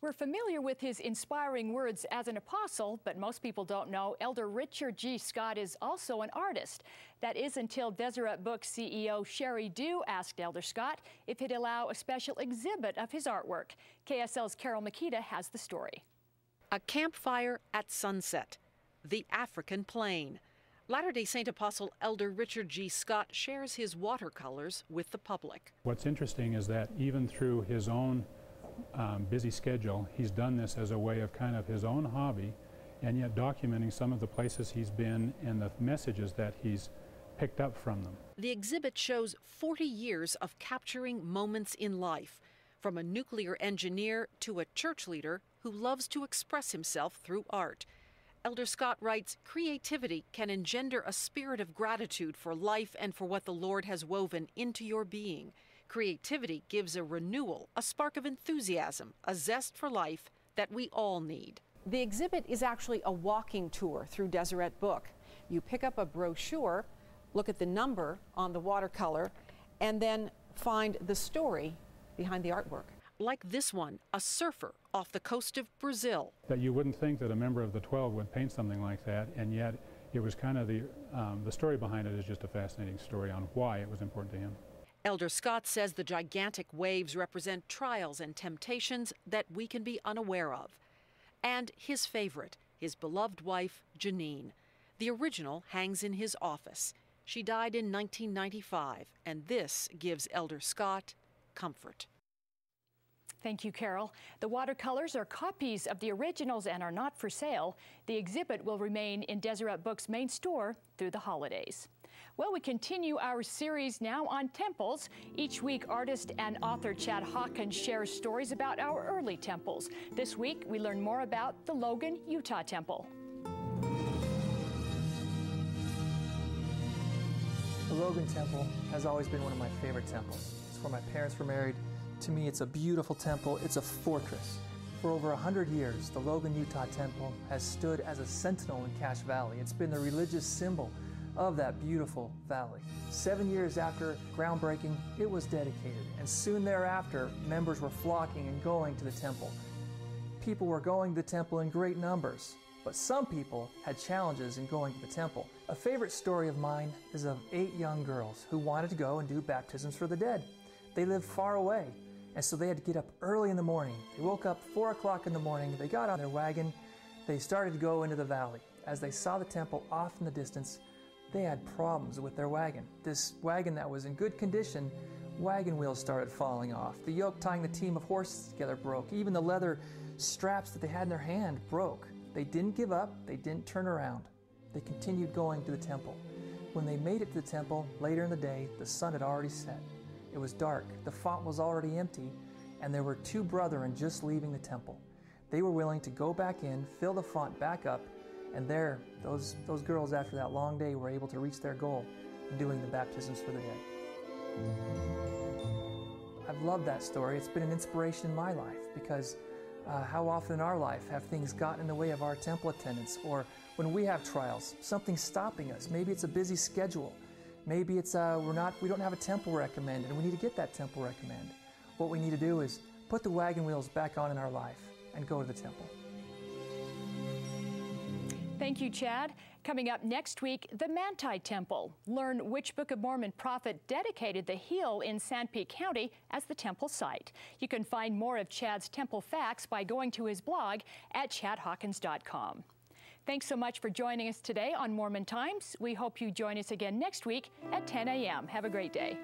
We're familiar with his inspiring words as an apostle, but most people don't know Elder Richard G. Scott is also an artist. That is until Deseret Book CEO Sherry Dew asked Elder Scott if he'd allow a special exhibit of his artwork. KSL's Carol Makita has the story. A campfire at sunset, the African plain. Latter-day Saint Apostle Elder Richard G. Scott shares his watercolors with the public. What's interesting is that even through his own busy schedule, he's done this as a way of kind of his own hobby, and yet documenting some of the places he's been and the messages that he's picked up from them. The exhibit shows 40 years of capturing moments in life, from a nuclear engineer to a church leader who loves to express himself through art. Elder Scott writes, creativity can engender a spirit of gratitude for life and for what the Lord has woven into your being. Creativity gives a renewal, a spark of enthusiasm, a zest for life that we all need. The exhibit is actually a walking tour through Deseret Book. You pick up a brochure, look at the number on the watercolor, and then find the story behind the artwork. Like this one, a surfer off the coast of Brazil. That you wouldn't think that a member of the 12 would paint something like that, and yet it was kind of the story behind it is just a fascinating story on why it was important to him. Elder Scott says the gigantic waves represent trials and temptations that we can be unaware of. And his favorite, his beloved wife, Janine. The original hangs in his office. She died in 1995, and this gives Elder Scott comfort. Thank you, Carol. The watercolors are copies of the originals and are not for sale. The exhibit will remain in Deseret Book's main store through the holidays. Well, we continue our series now on temples. Each week, artist and author Chad Hawkins shares stories about our early temples. This week, we learn more about the Logan, Utah Temple. The Logan Temple has always been one of my favorite temples. It's where my parents were married. To me, it's a beautiful temple. It's a fortress. For over 100 years, the Logan, Utah Temple has stood as a sentinel in Cache Valley. It's been the religious symbol of that beautiful valley. 7 years after groundbreaking, it was dedicated, and soon thereafter, members were flocking and going to the temple. People were going to the temple in great numbers, but some people had challenges in going to the temple. A favorite story of mine is of 8 young girls who wanted to go and do baptisms for the dead. They lived far away, and so they had to get up early in the morning. They woke up 4 o'clock in the morning, they got on their wagon, they started to go into the valley. As they saw the temple off in the distance, they had problems with their wagon. This wagon that was in good condition, wagon wheels started falling off. The yoke tying the team of horses together broke. Even the leather straps that they had in their hand broke. They didn't give up. They didn't turn around. They continued going to the temple. When they made it to the temple later in the day, the sun had already set. It was dark. The font was already empty, and there were 2 brethren just leaving the temple. They were willing to go back in, fill the font back up, and there, those girls, after that long day, were able to reach their goal in doing the baptisms for the dead. I've loved that story. It's been an inspiration in my life because how often in our life have things gotten in the way of our temple attendance, or when we have trials, something's stopping us. Maybe it's a busy schedule. Maybe it's we don't have a temple recommended, and we need to get that temple recommended. What we need to do is put the wagon wheels back on in our life and go to the temple. Thank you, Chad. Coming up next week, the Manti Temple. Learn which Book of Mormon prophet dedicated the hill in Sanpete County as the temple site. You can find more of Chad's temple facts by going to his blog at chadhawkins.com. Thanks so much for joining us today on Mormon Times. We hope you join us again next week at 10 a.m. Have a great day.